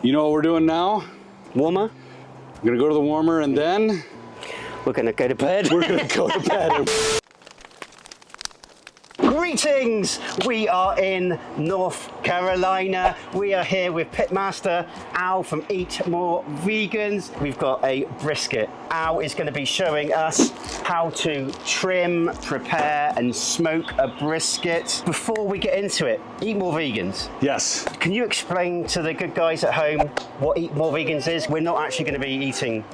You know what we're doing now? Warmer. We're gonna go to the warmer and then We're gonna go to bed. we're gonna go to bed. Greetings! We are in North Carolina. We are here with Pitmaster Al from Eat More Vegans. We've got a brisket. Al is going to be showing us how to trim, prepare and smoke a brisket. Before we get into it, Eat More Vegans. Yes. Can you explain to the good guys at home what Eat More Vegans is? We're not actually going to be eating.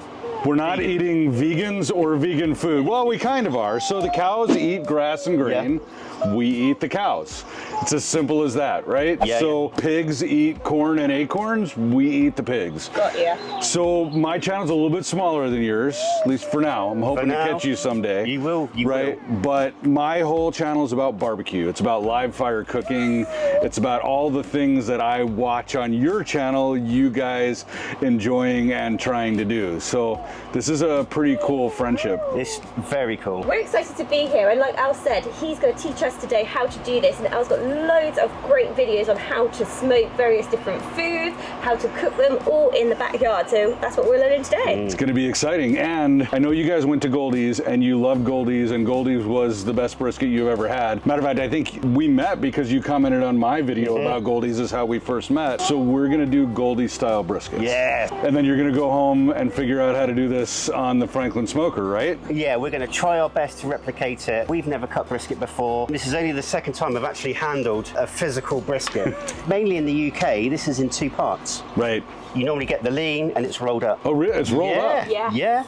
We're not eating vegans or vegan food. Well, we kind of are. So the cows eat grass and grain. Yeah. We eat the cows. It's as simple as that, right? Yeah, so pigs eat corn and acorns. We eat the pigs. Got ya. So my channel's a little bit smaller than yours, at least for now. I'm hoping to catch you someday. You will. You right? will. But my whole channel is about barbecue. It's about live fire cooking. It's about all the things that I watch on your channel, you guys enjoying and trying to do. So this is a pretty cool friendship. It's very cool. We're excited to be here, and like Al said, he's going to teach us today how to do this, and Al's got loads of great videos on how to smoke various different foods, how to cook them all in the backyard, so that's what we're learning today. It's going to be exciting, and I know you guys went to Goldee's and you love Goldee's, and Goldee's was the best brisket you've ever had. Matter of fact, I think we met because you commented on my video about Goldee's is how we first met. So we're going to do Goldee style briskets. Yeah. And then you're going to go home and figure out how to do this on the Franklin smoker, right? Yeah, we're going to try our best to replicate it. We've never cut brisket before. This is only the second time I've actually handled a physical brisket. Mainly in the UK, this is in two parts. Right. You normally get the lean and it's rolled up. Oh, really? It's rolled up? Yeah. Yeah.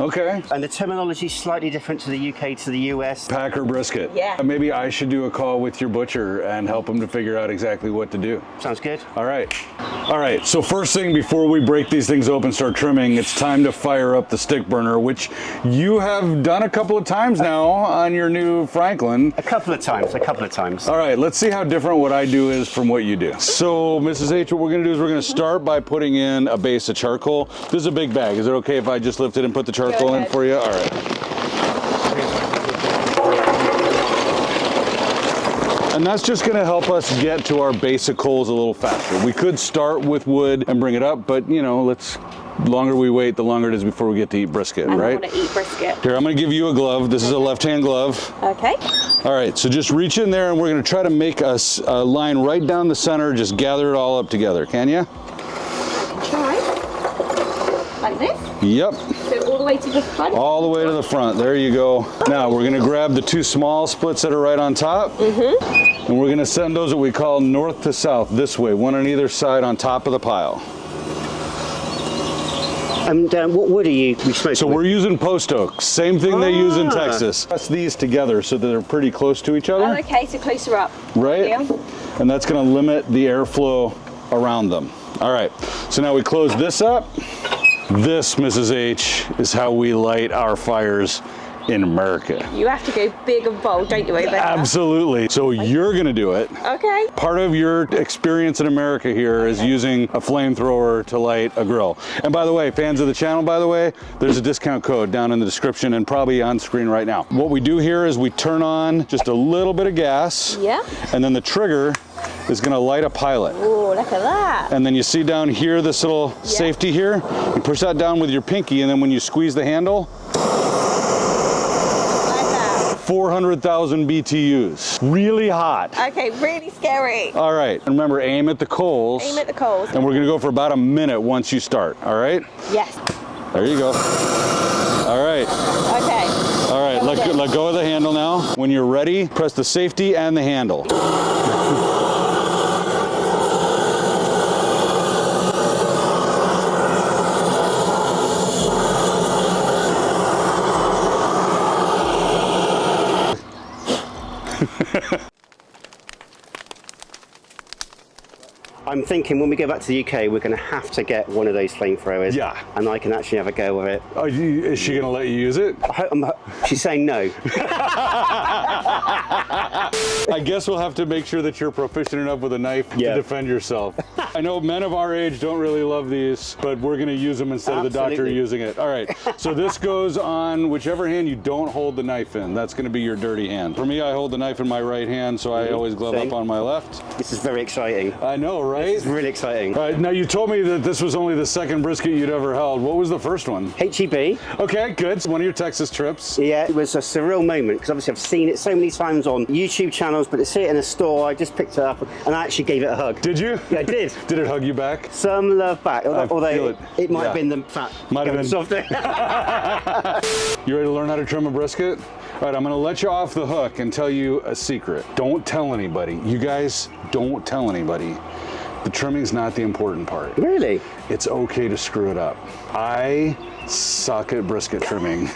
Okay. And the terminology is slightly different to the UK to the US. Packer brisket. Yeah. Maybe I should do a call with your butcher and help him to figure out exactly what to do. Sounds good. All right. All right, so first thing before we break these things open and start trimming, it's time to fire up the stick burner, which you have done a couple of times now on your new Franklin. A couple of times. All right, let's see how different what I do is from what you do. So, Mrs. H, what we're gonna do is we're gonna start by putting in a base of charcoal. This is a big bag. Is it okay if I just lift it and put the charcoal in for you? All right. And that's just gonna help us get to our basic coals a little faster. We could start with wood and bring it up, but you know, the longer we wait, the longer it is before we get to eat brisket, right? I want to eat brisket. Here, I'm gonna give you a glove. This is a left-hand glove. Okay. All right, so just reach in there and we're gonna try to make a line right down the center, just gather it all up together, can you? I can try. Like this? Yep. So all the way to the front? All the way to the front, there you go. Now we're gonna grab the two small splits that are right on top. And we're gonna send those what we call north to south, this way, one on either side on top of the pile. And what wood are you smoking So with? we're using post oak, same thing they use in Texas. Press these together so that they're pretty close to each other. Oh, okay, so closer up. Right? Yeah. And that's gonna limit the airflow around them. All right, so now we close this up. This, Mrs. H, is how we light our fires in America. You have to go big and bold, don't you, over there? Absolutely. So you're gonna do it. Okay. Part of your experience in America here is using a flamethrower to light a grill. And by the way, fans of the channel, by the way, there's a discount code down in the description and probably on screen right now. What we do here is we turn on just a little bit of gas. Yeah. And then the trigger is gonna light a pilot. Oh, look at that. And then you see down here, this little safety here, you push that down with your pinky, and then when you squeeze the handle, 400,000 BTUs. Really hot. Okay, really scary. All right, and remember, aim at the coals. Aim at the coals. And we're gonna go for about a minute once you start, all right? Yes. There you go. All right. Okay. All right, let go of the handle now. When you're ready, press the safety and the handle. I'm thinking when we go back to the UK, we're going to have to get one of those flamethrowers. Yeah. And I can actually have a go with it. Oh, is she gonna let you use it? She's saying no. I guess we'll have to make sure that you're proficient enough with a knife to defend yourself. I know men of our age don't really love these, but we're gonna use them instead of the doctor Absolutely. using it. All right, so this goes on whichever hand you don't hold the knife in. That's gonna be your dirty hand. For me, I hold the knife in my right hand, so I always glove Same. up on my left. This is very exciting. I know, right? It's really exciting. All right, now you told me that this was only the second brisket you'd ever held. What was the first one? HEB. Okay, good. It's one of your Texas trips. Yeah, it was a surreal moment because obviously I've seen it so many times on YouTube channels, but to see it in a store, I just picked it up and I actually gave it a hug. Did you? Yeah, I did. Did it hug you back? Some love back, feel although it might Yeah. have been the fat. Might have been. Softer. You ready to learn how to trim a brisket? All right, I'm gonna let you off the hook and tell you a secret. Don't tell anybody. You guys, don't tell anybody. The trimming's not the important part. Really? It's okay to screw it up. I suck at brisket trimming.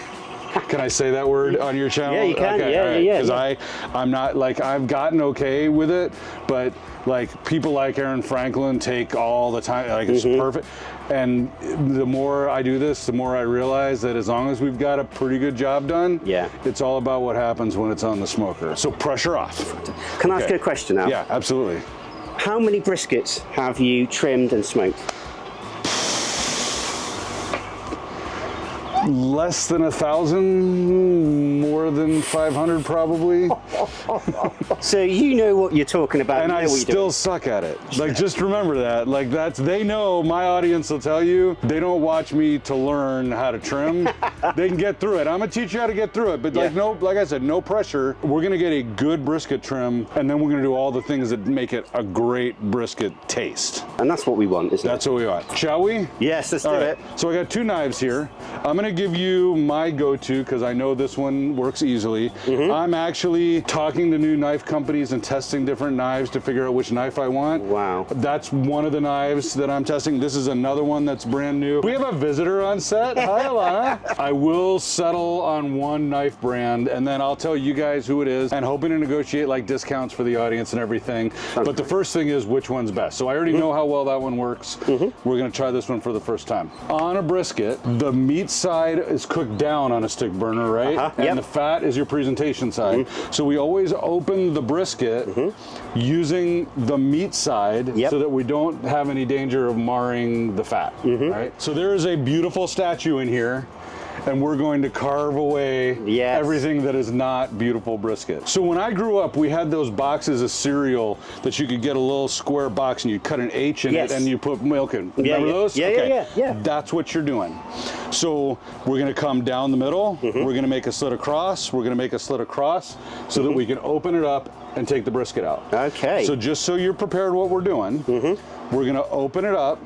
Can I say that word on your channel? Yeah, you can. Okay, Yeah, all right. yeah. Because I'm not, like, I've gotten okay with it, but like people like Aaron Franklin take all the time, like it's perfect. And the more I do this, the more I realize that as long as we've got a pretty good job done, Yeah. it's all about what happens when it's on the smoker. So pressure off. Can I ask Okay. you a question now? Yeah, absolutely. How many briskets have you trimmed and smoked? Less than 1,000, more than 500 probably. So you know what you're talking about. And you know I what you're still doing. suck at it. Like, just remember that. Like, they know, my audience will tell you, they don't watch me to learn how to trim. They can get through it. I'm gonna teach you how to get through it. But like I said, no pressure. We're gonna get a good brisket trim, and then we're gonna do all the things that make it a great brisket taste. And that's what we want, isn't That's what we want. Shall we? it? Yes, let's do All right, it. so I got two knives here. I'm gonna give you my go-to because I know this one works easily. I'm actually talking to new knife companies and testing different knives to figure out which knife I want. Wow. That's one of the knives that I'm testing. This is another one that's brand new. We have a visitor on set. Hi, Alana. I will settle on one knife brand and then I'll tell you guys who it is and hoping to negotiate like discounts for the audience and everything. But the first thing is which one's best. So I already know how well that one works. We're gonna try this one for the first time. On a brisket, the meat side is cooked down on a stick burner, right? And the fat is your presentation side. So we always open the brisket using the meat side so that we don't have any danger of marring the fat, right? So there is a beautiful statue in here and we're going to carve away everything that is not beautiful brisket. So when I grew up, we had those boxes of cereal that you could get a little square box and you cut an H in it and you put milk in. Remember those? Yeah. That's what you're doing. So we're gonna come down the middle, we're gonna make a slit across, we're gonna make a slit across so that we can open it up and take the brisket out. Okay. So just so you're prepared what we're doing, we're gonna open it up,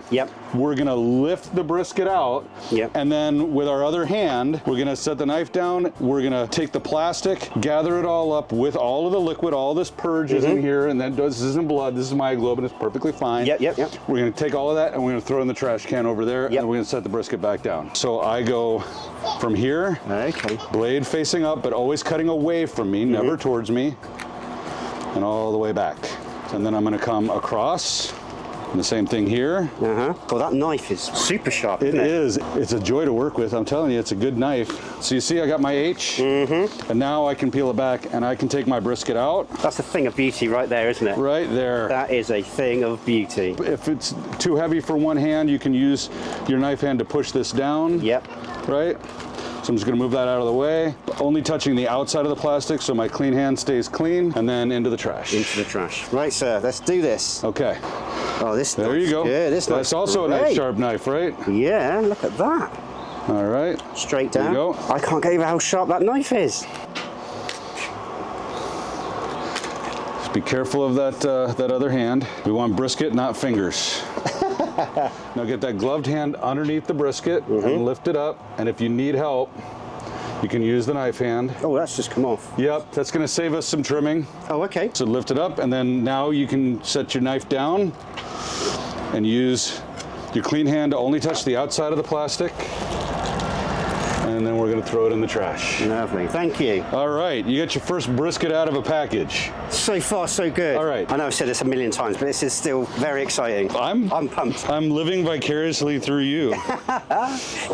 we're gonna lift the brisket out, and then with our other hand, we're gonna set the knife down, we're gonna take the plastic, gather it all up with all of the liquid, all this purge is in here, and then this isn't blood, this is myoglobin, it's perfectly fine. We're gonna take all of that and we're gonna throw it in the trash can over there, and we're gonna set the brisket back down. So I go from here, blade facing up, but always cutting away from me, never towards me, and all the way back. And then I'm gonna come across, and the same thing here. Well, that knife is super sharp, isn't it? It is. It's a joy to work with. I'm telling you, it's a good knife. So you see I got my H, and now I can peel it back, and I can take my brisket out. That's a thing of beauty right there, isn't it? Right there. That is a thing of beauty. If it's too heavy for one hand, you can use your knife hand to push this down. Right? So I'm just gonna move that out of the way. Only touching the outside of the plastic so my clean hand stays clean, and then into the trash. Into the trash. Right, sir, let's do this. Okay. Oh, this There you go. Good. That's also a nice sharp knife, right? Yeah, look at that. All right. Straight There down. you go. I can't get over how sharp that knife is. Just be careful of that other hand. We want brisket, not fingers. Now get that gloved hand underneath the brisket and lift it up. And if you need help, you can use the knife hand. Oh, that's just come off. Yep, that's gonna save us some trimming. Oh, okay. So lift it up, and then now you can set your knife down and use your clean hand to only touch the outside of the plastic. And then we're gonna throw it in the trash. Lovely, thank you. All right, you got your first brisket out of a package. So far, so good. All right. I know I've said this a million times, but this is still very exciting. I'm pumped. I'm living vicariously through you.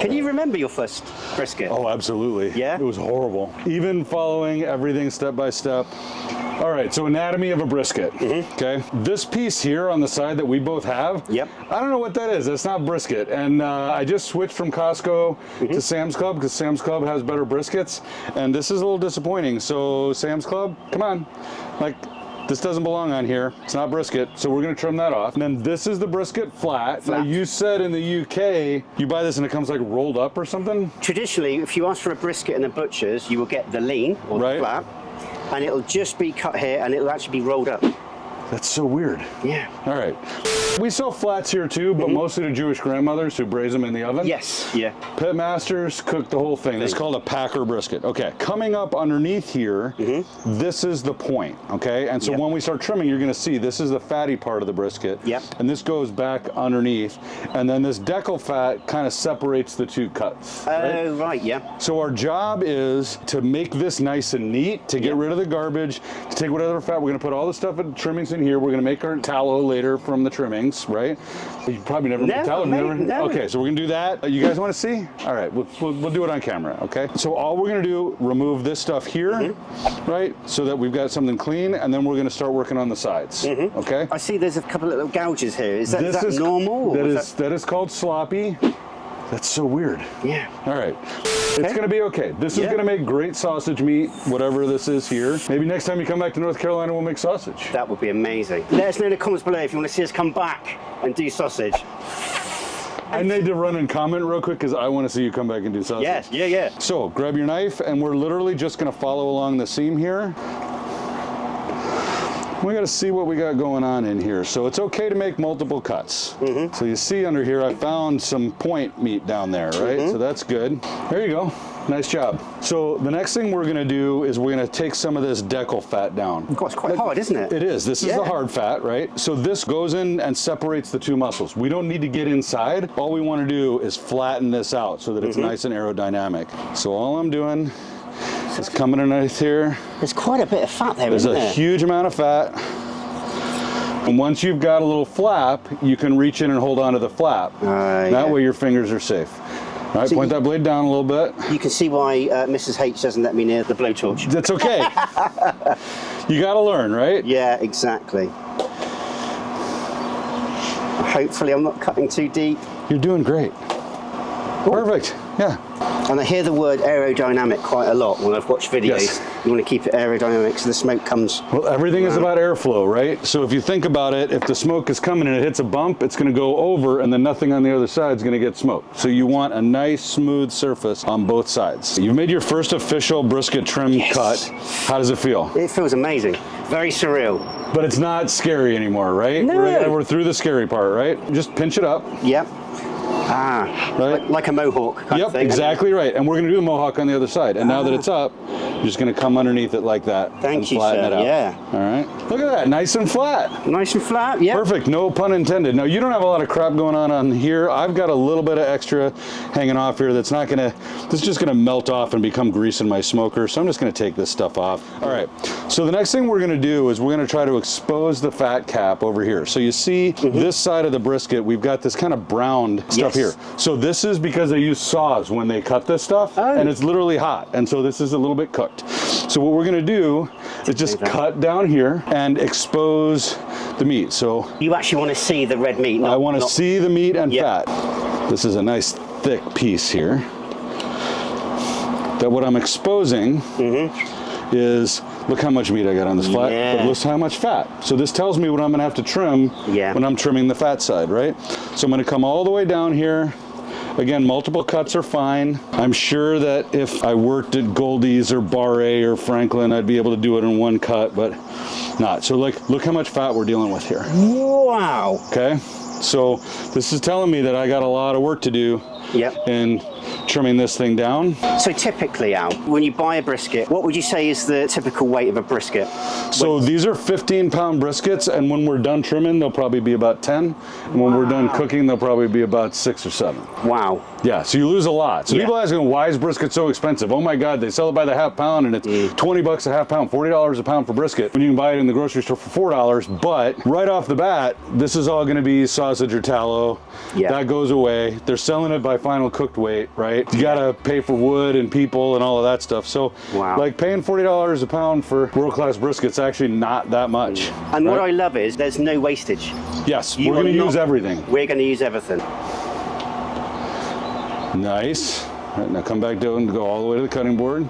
Can you remember your first brisket? Oh, absolutely. Yeah? It was horrible. Even following everything step by step, All right, so anatomy of a brisket, okay? This piece here on the side that we both have, Yep. I don't know what that is. That's not brisket. And I just switched from Costco to Sam's Club because Sam's Club has better briskets. And this is a little disappointing. So Sam's Club, come on. Like, this doesn't belong on here. It's not brisket, so we're gonna trim that off. And then this is the brisket flat. Now you said in the UK, you buy this and it comes like rolled up or something? Traditionally, if you ask for a brisket in a butcher's, you will get the lean or the flat, and it'll just be cut here and it'll actually be rolled up. That's so weird. Yeah. All right. We sell flats here too, but mostly to Jewish grandmothers who braise them in the oven. Yes. Yeah. Pit masters cook the whole thing. It's called a packer brisket. Okay. Coming up underneath here, this is the point. Okay. And so when we start trimming, you're going to see this is the fatty part of the brisket. Yep. And this goes back underneath. And then this decal fat kind of separates the two cuts. Oh, right. Yeah. So our job is to make this nice and neat, to get rid of the garbage, to take whatever fat. We're going to put all the stuff in trimmings in here. We're going to make our tallow later from the trimmings, right? You probably never made tallow. No. Okay, so we're going to do that. You guys want to see? All right, we'll do it on camera, okay? So all we're going to do, remove this stuff here, right? So that we've got something clean, and then we're going to start working on the sides, okay? I see there's a couple of little gouges here. Is that normal? That is called sloppy. That's so weird. Yeah. All right. It's going to be okay. This is going to make great sausage meat, whatever this is here. Maybe next time you come back to North Carolina, we'll make sausage. That would be amazing. Let us know in the comments below if you want to see us come back and do sausage. I need to run and comment real quick because I want to see you come back and do sausage. Yes. Yeah. So grab your knife, and we're literally just going to follow along the seam here. We got to see what we got going on in here. So it's okay to make multiple cuts. So you see under here, I found some point meat down there, right? So that's good. There you go. Nice job. So the next thing we're going to do is we're going to take some of this decal fat down. Of course, it's quite hard, isn't it? It is. This is the hard fat, right? So this goes in and separates the two muscles. We don't need to get inside. All we want to do is flatten this out so that it's nice and aerodynamic. So all I'm doing is coming underneath here. There's quite a bit of fat there, isn't there? There's a huge amount of fat. And once you've got a little flap, you can reach in and hold onto the flap. That way your fingers are safe. All right, point that blade down a little bit. You can see why Mrs. H doesn't let me near the blowtorch. That's okay. You got to learn, right? Yeah, exactly. Hopefully I'm not cutting too deep. You're doing great. Perfect. Yeah. And I hear the word aerodynamic quite a lot when I've watched videos. Yes. You want to keep it aerodynamic so the smoke comes. Well, everything is about airflow, right? So if you think about it, if the smoke is coming and it hits a bump, it's going to go over, and then nothing on the other side is going to get smoked. So you want a nice, smooth surface on both sides. You've made your first official brisket trim cut. How does it feel? It feels amazing. Very surreal. But it's not scary anymore, right? No. We're through the scary part, right? Just pinch it up. Yep. Right? Like a mohawk kind of thing. Exactly right. And we're going to do the mohawk on the other side. And now that it's up, you're just going to come underneath it like that. Thank you, flatten sir. it out. Yeah. All right. Look at that. Nice and flat. Nice and flat, yeah. Perfect. No pun intended. Now, you don't have a lot of crap going on here. I've got a little bit of extra hanging off here that's not going to, this is just going to melt off and become grease in my smoker. So I'm just going to take this stuff off. All right. So the next thing we're going to do is we're going to try to expose the fat cap over here. So you see this side of the brisket, we've got this kind of browned stuff here. So this is because they use saws when they cut this stuff, and it's literally hot. And so this is a little bit cooked. So what we're going to do is just cut down here and expose the meat. So you actually want to see the red meat. I want to see the meat and fat. This is a nice thick piece here. That what I'm exposing is, look how much meat I got on this flat, but look how much fat. So this tells me what I'm going to have to trim when I'm trimming the fat side, right? So I'm going to come all the way down here. Again, multiple cuts are fine. I'm sure that if I worked at Goldee's or Barre or Franklin, I'd be able to do it in one cut, but not. So like, look how much fat we're dealing with here. Wow. Okay, so this is telling me that I got a lot of work to do in trimming this thing down. So typically, Al, when you buy a brisket, what would you say is the typical weight of a brisket? So these are 15-pound briskets, and when we're done trimming, they'll probably be about 10. And when we're done cooking, they'll probably be about 6 or 7. Wow. Yeah, so you lose a lot. So people asking, why is brisket so expensive? Oh my God, they sell it by the half pound, and it's 20 bucks a half pound, $40 a pound for brisket, when you can buy it in the grocery store for $4. But right off the bat, this is all gonna be sausage or tallow. That goes away. They're selling it by final cooked weight, right? right? You gotta pay for wood and people and all of that stuff. So Wow. like paying $40 a pound for world-class brisket's actually not that much. And what right? I love is there's no wastage. Yes, You we're gonna are not- use everything. We're going to use everything. Nice. All right, now come back down and go all the way to the cutting board.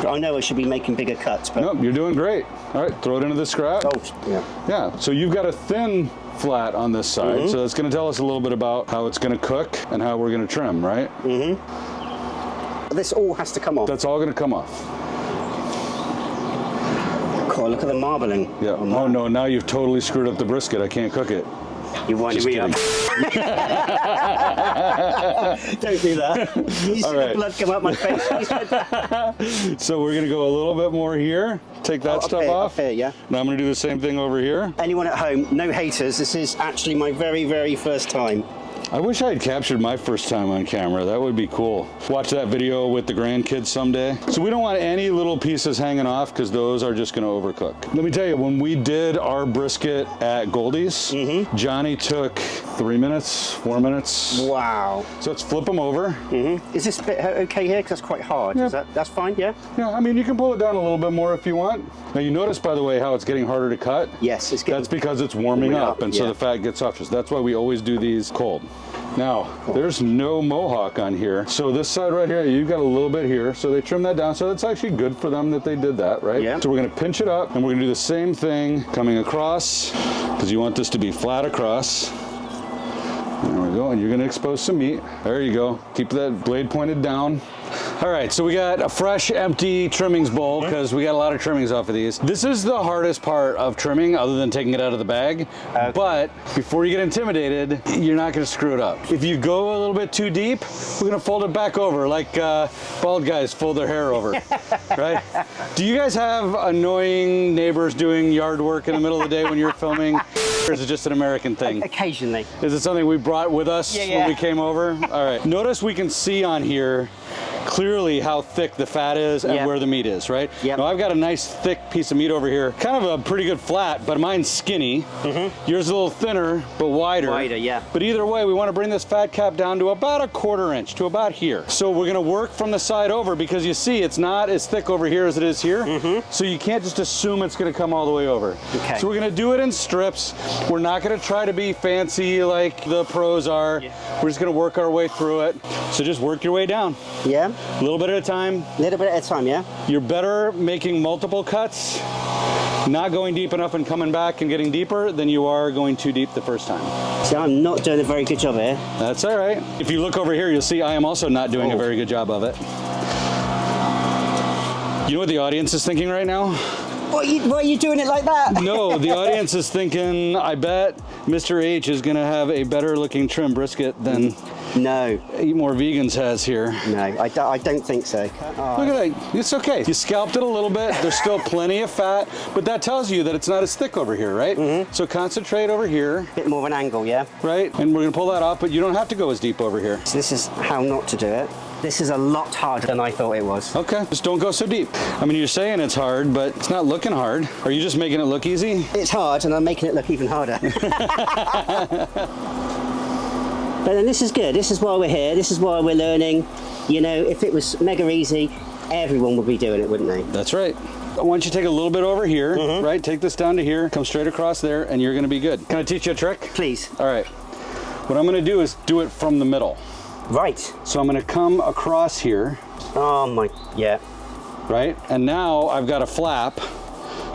I know I should be making bigger cuts, but Nope, you're doing great. All right, throw it into the scrap. oh, yeah. Yeah, so you've got a thin flat on this side, so it's gonna tell us a little bit about how it's gonna cook and how we're gonna trim, right? This all has to come off. That's all gonna come off. God, look at the marbling. Yeah, oh no, now you've totally screwed up the brisket. I can't cook it. You're winding me up. Don't do that. You see All the right. blood come out my face. You said that. So we're gonna go a little bit more here, take that Up stuff here, off. up here, yeah. Now I'm gonna do the same thing over here. Anyone at home, no haters. This is actually my very, very first time. I wish I had captured my first time on camera. That would be cool. Watch that video with the grandkids someday. So we don't want any little pieces hanging off because those are just gonna overcook. Let me tell you, when we did our brisket at Goldee's, Johnny took 3 minutes, 4 minutes. Wow. So let's flip them over. Is this bit okay here? Because that's quite hard. Yeah. Is that's fine, yeah? Yeah, I mean, you can pull it down a little bit more if you want. Now you notice, by the way, how it's getting harder to cut? Yes, it's getting... That's because it's warming up, and so yeah. the fat gets softer. So that's why we always do these cold. Now, there's no mohawk on here. So this side right here, you've got a little bit here. So they trim that down. So it's actually good for them that they did that, right? Yeah. So we're gonna pinch it up and we're gonna do the same thing coming across because you want this to be flat across. There we go, and you're gonna expose some meat. There you go. Keep that blade pointed down. All right, so we got a fresh, empty trimmings bowl because we got a lot of trimmings off of these. This is the hardest part of trimming other than taking it out of the bag. But before you get intimidated, you're not gonna screw it up. If you go a little bit too deep, we're gonna fold it back over like bald guys fold their hair over, right? Do you guys have annoying neighbors doing yard work in the middle of the day when you're filming? Or is it just an American thing? Occasionally. Is it something we brought with us Yeah. when we came over? All right. Notice we can see on here clearly how thick the fat is and Yep. where the meat is, right? Yep. Now I've got a nice thick piece of meat over here. Kind of a pretty good flat, but mine's skinny. Yours is a little thinner, but wider. Wider, yeah. But either way, we want to bring this fat cap down to about 1/4 inch, to about here. So we're gonna work from the side over because you see it's not as thick over here as it is here. So you can't just assume it's gonna come all the way over. Okay. So we're gonna do it in strips. We're not gonna try to be fancy like the pros are. We're just gonna work our way through it. So just work your way down. Yeah? A little bit at a time. A little bit at a time, yeah? You're better making multiple cuts, not going deep enough and coming back and getting deeper than you are going too deep the first time. See, I'm not doing a very good job here. That's all right. If you look over here, you'll see I am also not doing a very good job of it. You know what the audience is thinking right now? Why are you doing it like that? No, the audience is thinking, I bet Mr. H is gonna have a better looking trim brisket than No, Eat More Vegans has here. no, I don't think so. Look at that, it's okay. You scalped it a little bit, there's still plenty of fat, but that tells you that it's not as thick over here, right? So concentrate over here, Bit more of an angle, yeah? right? And we're gonna pull that off, but you don't have to go as deep over here. So this is how not to do it. This is a lot harder than I thought it was. Okay, just don't go so deep. I mean, you're saying it's hard, but it's not looking hard. Are you just making it look easy? It's hard, and I'm making it look even harder. But then this is good. This is why we're here. This is why we're learning. You know, if it was mega easy, everyone would be doing it, wouldn't they? That's right. I want you to take a little bit over here, right? Take this down to here, come straight across there, and you're gonna be good. Can I teach you a trick? Please. All right. What I'm gonna do is do it from the middle. Right. So I'm gonna come across here, Oh my, yeah. right? And now I've got a flap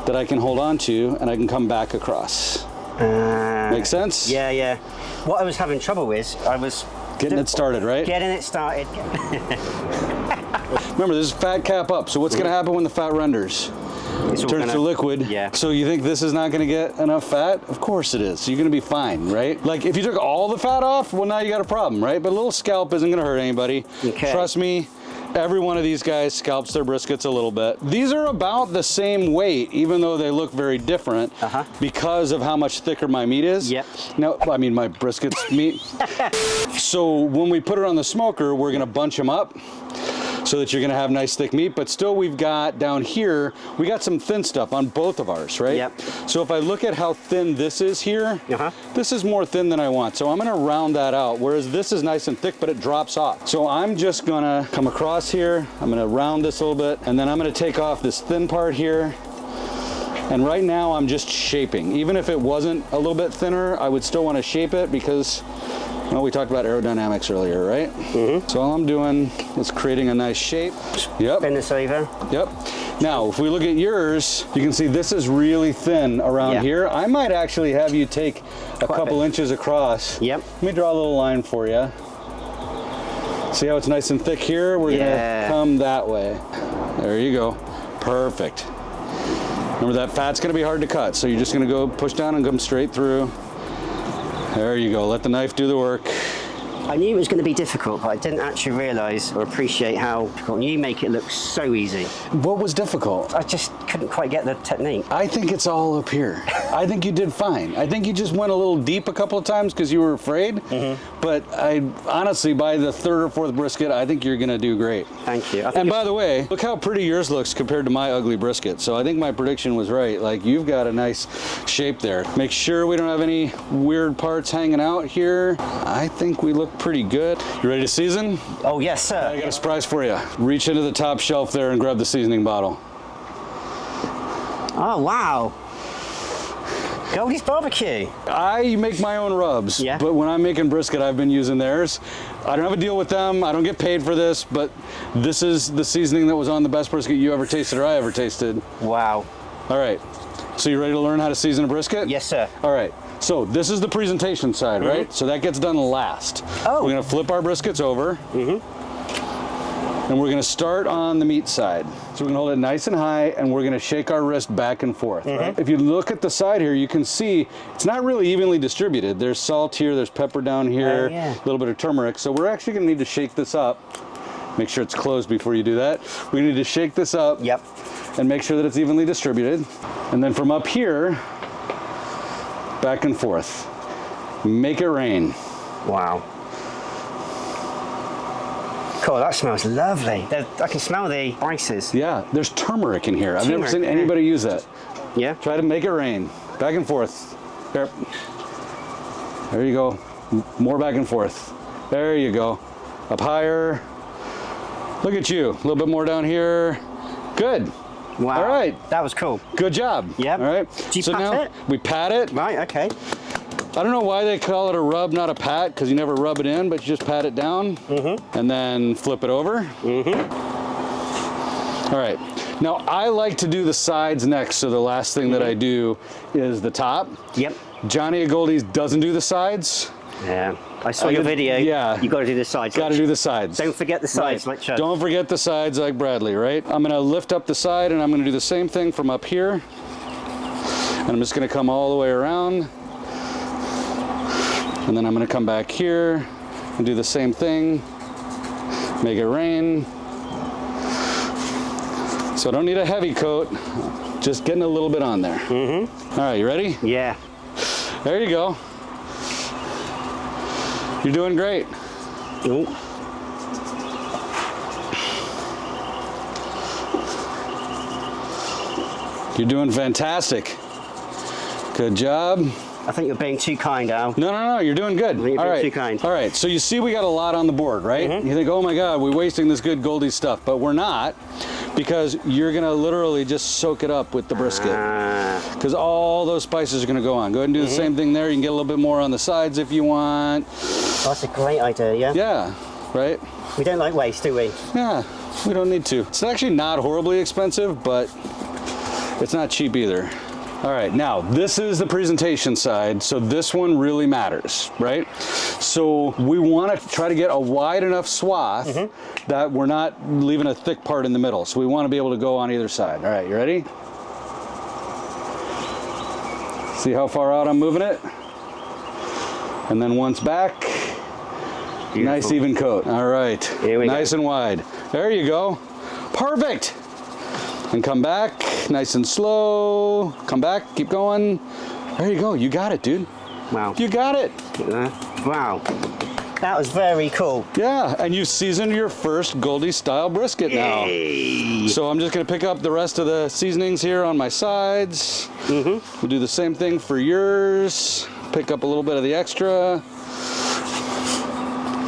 that I can hold on to, and I can come back across. Make sense? Yeah, yeah. What I was having trouble with, I was... Getting it started, right? Getting it started. Remember, this is fat cap up, so what's gonna happen when the fat renders? It's all Turns gonna- to liquid. Yeah. So you think this is not gonna get enough fat? Of course it is. So you're gonna be fine, right? Like if you took all the fat off, well now you got a problem, right? But a little scalp isn't gonna hurt anybody. Okay. Trust me, every one of these guys scalps their briskets a little bit. These are about the same weight, even though they look very different because of how much thicker my meat is. Yep. Now, I mean my brisket's meat. So when we put it on the smoker, we're gonna bunch them up. So so that you're gonna have nice thick meat, but still we've got down here, we got some thin stuff on both of ours, right? Yep. So if I look at how thin this is here, this is more thin than I want. So I'm gonna round that out, whereas this is nice and thick, but it drops off. So I'm just gonna come across here, I'm gonna round this a little bit, and then I'm gonna take off this thin part here. And right now I'm just shaping. Even if it wasn't a little bit thinner, I would still wanna shape it because, well, we talked about aerodynamics earlier, right? So all I'm doing is creating a nice shape. Yep. Bend this over. Yep. Now, if we look at yours, you can see this is really thin around here. I might actually have you take a couple inches across. Yep. Let me draw a little line for you. See how it's nice and thick here? We're gonna come that way. There you go. Perfect. Remember that fat's gonna be hard to cut, so you're just gonna go push down and come straight through. There you go, let the knife do the work. I knew it was going to be difficult, but I didn't actually realise or appreciate how difficult. You make it look so easy. What was difficult? I just couldn't quite get the technique. I think it's all up here. I think you did fine. I think you just went a little deep a couple of times because you were afraid. But I honestly, by the third or fourth brisket, I think you're gonna do great. Thank you. And by the way, look how pretty yours looks compared to my ugly brisket. So I think my prediction was right. Like, you've got a nice shape there. Make sure we don't have any weird parts hanging out here. I think we look pretty good. You ready to season? Oh, yes, sir. I got a surprise for you. Reach into the top shelf there and grab the seasoning bottle. Oh, wow. Goldee's barbecue. I make my own rubs, but when I'm making brisket, I've been using theirs. I don't have a deal with them. I don't get paid for this, but this is the seasoning that was on the best brisket you ever tasted or I ever tasted. Wow. All right. So you ready to learn how to season a brisket? Yes, sir. All right. So this is the presentation side, right? So that gets done last. Oh. We're gonna flip our briskets over. And we're gonna start on the meat side. So we're gonna hold it nice and high and we're gonna shake our wrist back and forth, right? If you look at the side here, you can see it's not really evenly distributed. There's salt here, there's pepper down here, a little bit of turmeric. So we're actually gonna need to shake this up. Make sure it's closed before you do that. We need to shake this up and make sure that it's evenly distributed. And then from up here, back and forth. Make it rain. Wow. Cool, that smells lovely. I can smell the spices. Yeah, there's turmeric in here. I've never seen anybody use that. Yeah. Try to make it rain. Back and forth. There. There you go. More back and forth. There you go. Up higher. Look at you. A little bit more down here. Good. Wow. All right. That was cool. Good job. Yeah. All right. Do you so pat now it? We pat it. Right, okay. I don't know why they call it a rub, not a pat, because you never rub it in, but you just pat it down and then flip it over. All right. Now, I like to do the sides next, so the last thing that I do is the top. Yep. Johnny at Goldee's doesn't do the sides. Yeah. I saw your video. Yeah. You got to do the sides. Got to do the sides. Don't forget the sides, like Chud. Don't forget the sides like Bradley, right? I'm going to lift up the side, and I'm going to do the same thing from up here. And I'm just going to come all the way around. And then I'm going to come back here and do the same thing. Make it rain. So I don't need a heavy coat, just getting a little bit on there. All right, you ready? Yeah. There you go. You're doing great. Ooh. You're doing fantastic. Good job. I think you're being too kind, Al. No, you're doing good. You're being too kind. All right, so you see we got a lot on the board, right? You think, oh my God, we're wasting this good Goldee stuff, but we're not, because you're gonna literally just soak it up with the brisket. Because all those spices are gonna go on. Go ahead and do the same thing there. You can get a little bit more on the sides if you want. That's a great idea, yeah? Yeah, right? We don't like waste, do we? Yeah, we don't need to. It's actually not horribly expensive, but it's not cheap either. All right, now this is the presentation side, so this one really matters, right? So we want to try to get a wide enough swath that we're not leaving a thick part in the middle. So we want to be able to go on either side. All right, you ready? See how far out I'm moving it? And then once back, beautiful. Nice even coat. All right, here we nice go. And wide. There you go, perfect. And come back, nice and slow. Come back, keep going. There you go, you got it, dude. Wow. You got it. Wow. That was very cool. Yeah, and you've seasoned your first Goldee style brisket now. Yay. So I'm just gonna pick up the rest of the seasonings here on my sides. We'll do the same thing for yours. Pick up a little bit of the extra.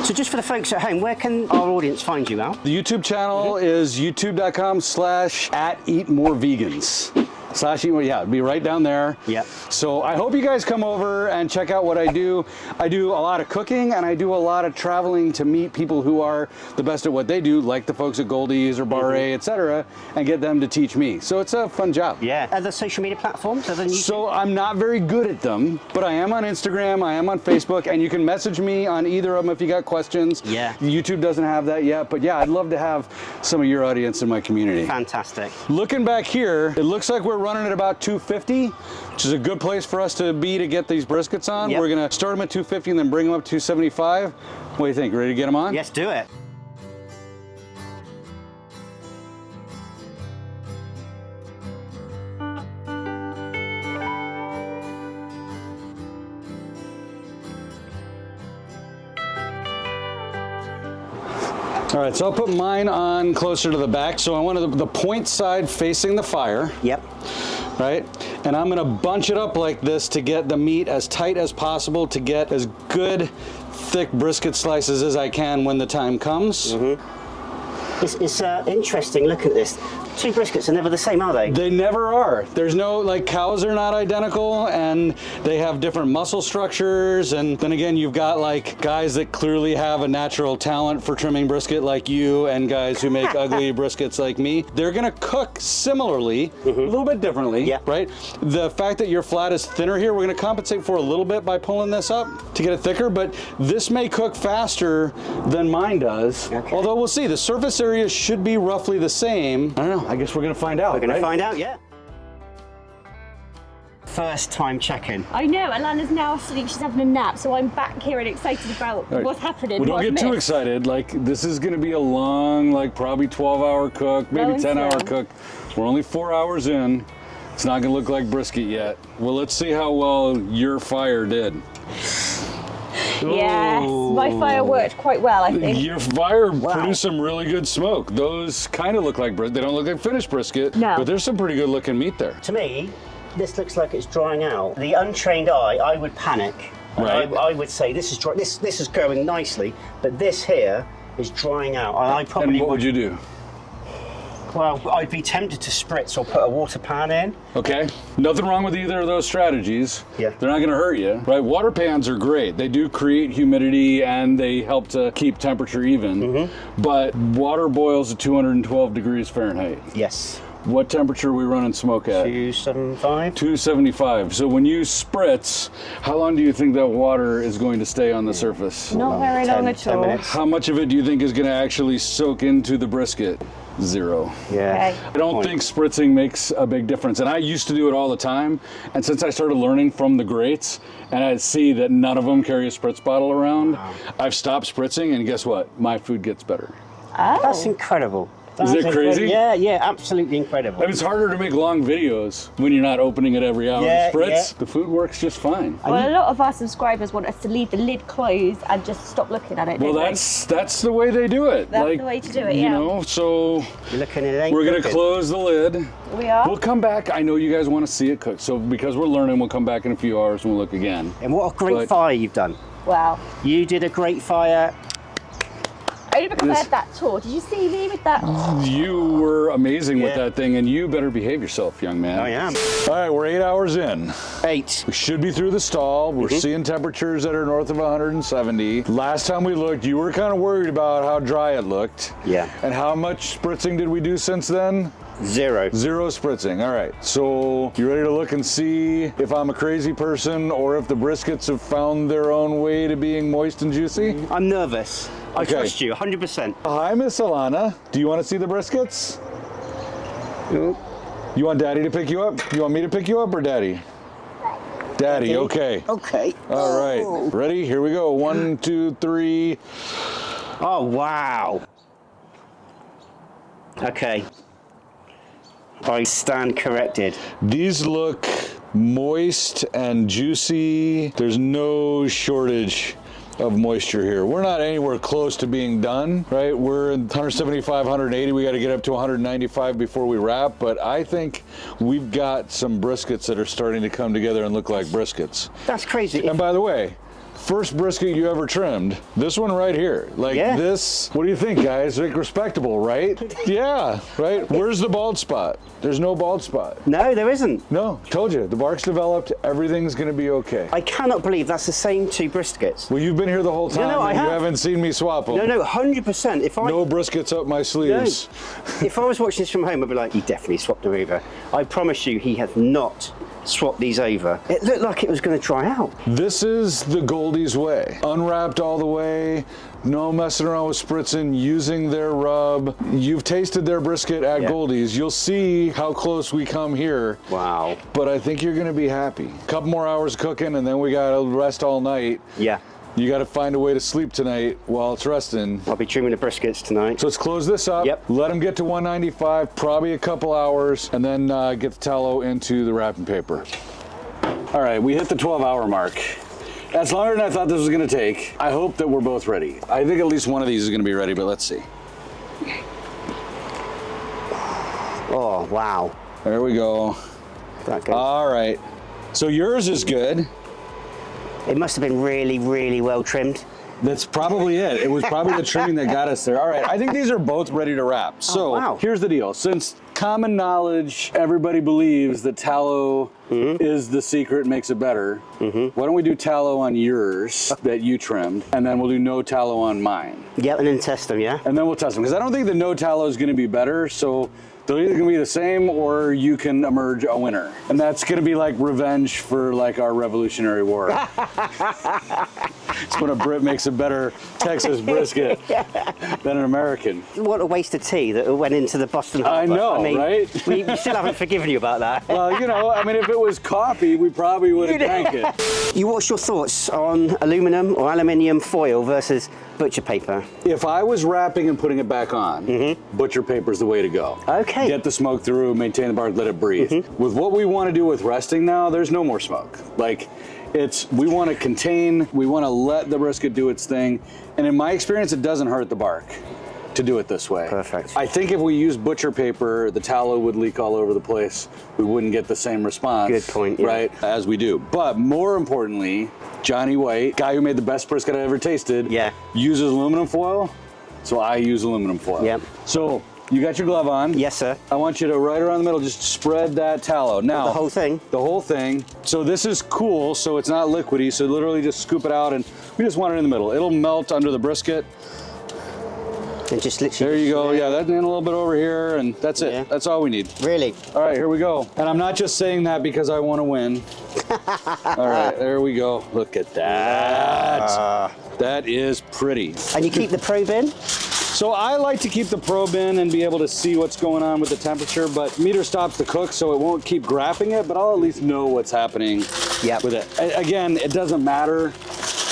So just for the folks at home, where can our audience find you, Al? The YouTube channel is youtube.com/@eatmorevegans. Yeah, it'd be right down there. Yeah. So I hope you guys come over and check out what I do. I do a lot of cooking and I do a lot of traveling to meet people who are the best at what they do, like the folks at Goldee's or Bar A, etc., and get them to teach me. So it's a fun job. Yeah. Other social media platforms other than YouTube? So I'm not very good at them, but I am on Instagram, I am on Facebook, and you can message me on either of them if you got questions. Yeah. YouTube doesn't have that yet, but yeah, I'd love to have some of your audience in my community. Fantastic. Looking back here, it looks like we're running at about 250, which is a good place for us to be to get these briskets on. Yep. We're gonna start them at 250 and then bring them up to 275. What do you think? Ready to get them on? Yes, do it. All right, so I'll put mine on closer to the back. So I want the point side facing the fire. Yep. Right? And I'm gonna bunch it up like this to get the meat as tight as possible to get as good thick brisket slices as I can when the time comes. It's interesting looking at this. Two briskets are never the same, are they? They never are. There's no, like, cows are not identical and they have different muscle structures. And then again, you've got like guys that clearly have a natural talent for trimming brisket like you and guys who make ugly briskets like me. They're gonna cook similarly, a little bit differently, Yeah. right? The fact that your flat is thinner here, we're gonna compensate for a little bit by pulling this up to get it thicker, but this may cook faster than mine does. Okay. Although we'll see, the surface area should be roughly the same. I don't know, I guess we're gonna find out. We're going right? to find out, yeah. First time checking. I know, Alana's now asleep, she's having a nap, so I'm back here and excited about Right. what's happening. Well, what don't I've get too missed. excited. Like, this is going to be a long, like, probably 12-hour cook, maybe Going 10-hour slow. cook. We're only 4 hours in. It's not going to look like brisket yet. Well, let's see how well your fire did. Yes, my fire worked quite well, I think. Your fire produced some really good smoke. Those kind of look like brisket. They don't look like finished brisket, No. but there's some pretty good looking meat there. To me, this looks like it's drying out. The untrained eye, I would panic. And Right. I would say this is dry, this is going nicely, but this here is drying out. And I probably And what would you do? Well, I'd be tempted to spritz or put a water pan in. Okay, nothing wrong with either of those strategies. Yeah. They're not gonna hurt you, right? Water pans are great. They do create humidity and they help to keep temperature even, but water boils at 212 degrees Fahrenheit. Yes. What temperature are we running smoke at? 275. 275. So when you spritz, how long do you think that water is going to stay on the surface? Not very long at 10 all. minutes. How much of it do you think is gonna actually soak into the brisket? Zero. Yeah. Okay. I don't think spritzing makes a big difference. And I used to do it all the time. And since I started learning from the greats, and I see that none of them carry a spritz bottle around, I've stopped spritzing, and guess what? My food gets better. Oh. That's incredible. Is it crazy? Yeah, yeah, absolutely incredible. I mean, it's harder to make long videos when you're not opening it every hour Yeah, to spritz. yeah. The food works just fine. Well, a lot of our subscribers want us to leave the lid closed and just stop looking at it. Well, don't they? that's the way they do it. That's the way to do it, You yeah. know, so You're looking at it. Ain't we're gonna cooking. close the lid. We are. We'll come back. I know you guys want to see it cook. So because we're learning, we'll come back in a few hours and we'll look again. And what a great But- fire you've done. Wow. You did a great fire. Only because I This- had that tour. Did you see me with that? You were amazing with Yeah. that thing, and you better behave yourself, young man. I am. All right, we're 8 hours in. 8. We should be through the stall. We're seeing temperatures that are north of 170. Last time we looked, you were kind of worried about how dry it looked. Yeah. And how much spritzing did we do since then? 0. Zero spritzing. All right. So you ready to look and see if I'm a crazy person or if the briskets have found their own way to being moist and juicy? I'm nervous. I Okay. trust you 100%. Hi, Miss Alana. Do you want to see the briskets? You want Daddy to pick you up? You want me to pick you up or Daddy? Daddy, okay. Okay. All right. Ready? Here we go. 1, 2, 3. Oh, wow. Okay. I stand corrected. These look moist and juicy. There's no shortage of moisture here. We're not anywhere close to being done, right? We're in 175, 180. We got to get up to 195 before we wrap, but I think we've got some briskets that are starting to come together and look like briskets. That's crazy. And by the way, first brisket you ever trimmed, this one right here. Like this, what do you think, guys? Like respectable, right? Yeah, right? Where's the bald spot? There's no bald spot. No, there isn't. No, told you, the bark's developed, everything's gonna be okay. I cannot believe that's the same two briskets. Well, you've been here the whole time No, I and you have. haven't seen me swap them. No, 100%. If I No briskets up my sleeves. if I was watching this from home, I'd be like, he definitely swapped them over. I promise you, he has not swapped these over. It looked like it was going to dry out. This is the Goldee's way. Unwrapped all the way, no messing around with spritzing, using their rub. You've tasted their brisket at Goldee's. You'll see how close we come here. Wow. But I think you're gonna be happy. Couple more hours cooking and then we gotta rest all night. Yeah. You gotta find a way to sleep tonight while it's resting. I'll be trimming the briskets tonight. So let's close this up. Yep. Let them get to 195, probably a couple hours, and then get the tallow into the wrapping paper. All right, we hit the 12-hour mark. That's longer than I thought this was gonna take. I hope that we're both ready. I think at least one of these is gonna be ready, but let's see. Oh, wow. There we go. That goes. All right. So yours is good. It must have been really, really well trimmed. That's probably it. It was probably the trimming that got us there. All right, I think these are both ready to wrap. So wow. Here's the deal. Since common knowledge, everybody believes that tallow is the secret, makes it better. Why don't we do tallow on yours that you trimmed, and then we'll do no tallow on mine. Yep, and then test them, yeah? And then we'll test them, because I don't think the no tallow is going to be better, so they're either going to be the same or you can emerge a winner. And that's going to be like revenge for like our Revolutionary War. It's when a Brit makes a better Texas brisket than an American. What a waste of tea that went into the Boston Harbor. I know, right? we still haven't forgiven you about that. Well, you know, I mean, if it was coffee, we probably would have drank it. What's your thoughts on aluminum or aluminium foil versus butcher paper? If I was wrapping and putting it back on, butcher paper's the way to go. Okay. Get the smoke through, maintain the bark, let it breathe. With what we want to do with resting now, there's no more smoke. Like, we want to contain, we want to let the brisket do its thing. And in my experience, it doesn't hurt the bark to do it this way. Perfect. I think if we use butcher paper, the tallow would leak all over the place. We wouldn't get the same response. Good point, yeah. Right, as we do. But more importantly, Johnny White, guy who made the best brisket I ever tasted, uses aluminum foil, so I use aluminum foil. Yep. So, you got your glove on. Yes, sir. I want you to right around the middle, just spread that tallow. Now, The whole thing? The whole thing. So this is cool, so it's not liquidy, so literally just scoop it out and we just want it in the middle. It'll melt under the brisket. And just literally. There you go. Yeah, that's in a little bit over here, and that's it. Yeah. That's all we need. Really? All right, here we go. And I'm not just saying that because I want to win. All right, there we go. Look at that. That is pretty. And you keep the probe in? So I like to keep the probe in and be able to see what's going on with the temperature, but meter stops the cook, so it won't keep graphing it, but I'll at least know what's happening with it. Again, it doesn't matter.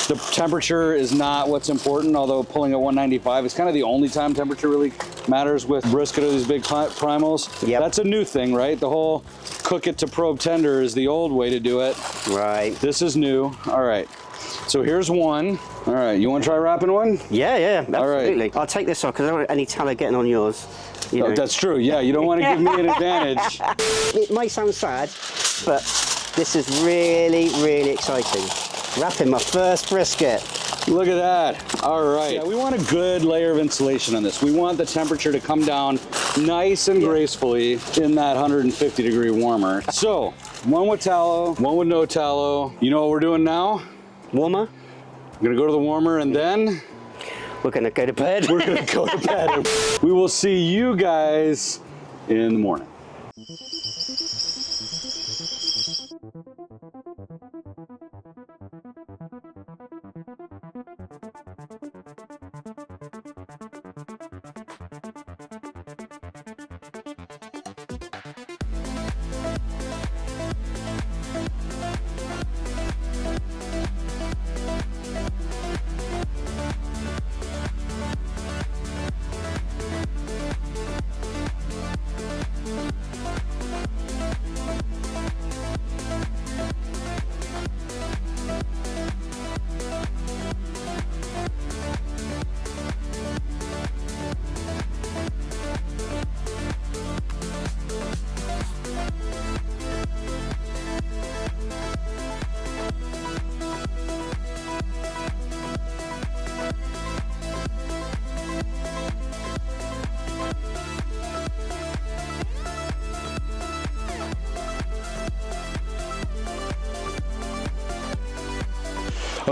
The temperature is not what's important, although pulling at 195 is kind of the only time temperature really matters with brisket or these big primals. Yep. That's a new thing, right? The whole cook it to probe tender is the old way to do it. Right. This is new. All right. So here's one. All right, you want to try wrapping one? Yeah, absolutely. All right. I'll take this off because I don't want any tallow getting on yours. You know. That's true. Yeah, you don't want to give me an advantage. It might sound sad, but this is really, really exciting. Wrapping my first brisket. Look at that. All right. Yeah, we want a good layer of insulation on this. We want the temperature to come down nice and gracefully in that 150-degree warmer. So, one with tallow, one with no tallow. You know what we're doing now? Warmer? We're gonna go to the warmer and then we're gonna go to bed. We're gonna go to bed. We will see you guys in the morning.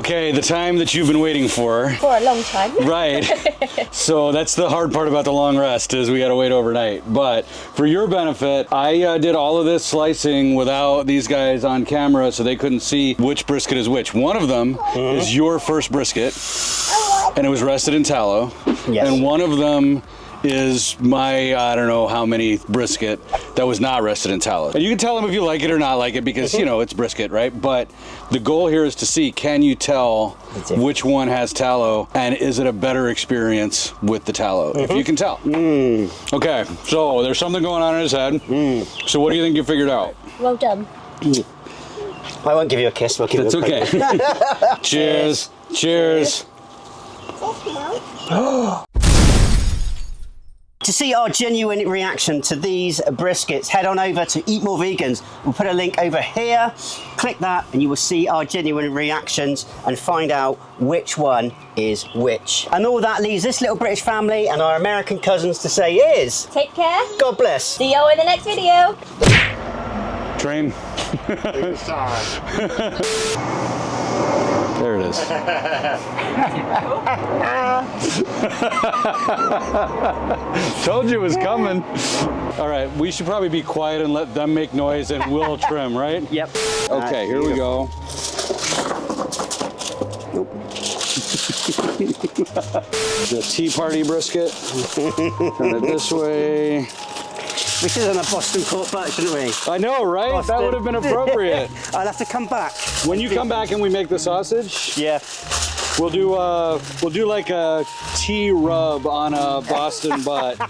Okay, the time that you've been waiting for. For a long time. Right. So that's the hard part about the long rest is we got to wait overnight. But for your benefit, I did all of this slicing without these guys on camera so they couldn't see which brisket is which. One of them is your first brisket, and it was rested in tallow. Yes. And one of them is my, I don't know how many brisket that was not rested in tallow. And you can tell them if you like it or not like it because, you know, it's brisket, right? But the goal here is to see, can you tell which one has tallow and is it a better experience with the tallow? If you can tell. Okay, so there's something going on in his head. So what do you think you figured out? Well done. I won't give you a kiss. We'll give That's you a okay. Cheers. Cheers. To see our genuine reaction to these briskets, head on over to Eat More Vegans. We'll put a link over here. Click that and you will see our genuine reactions and find out which one is which. And all that leaves this little British family and our American cousins to say is... Take care. God bless. See you in the next video. Train. There it is. Told you it was coming. All right, we should probably be quiet and let them make noise and we'll trim, right? Yep. Okay, here we go. The Tea Party brisket. Turn it this way. We should have done a Boston pork butt, shouldn't we? I know, right? Boston. That would have been appropriate. I'll have to come back. When you come back and we make the sausage, Yeah. we'll do like a tea rub on a Boston butt.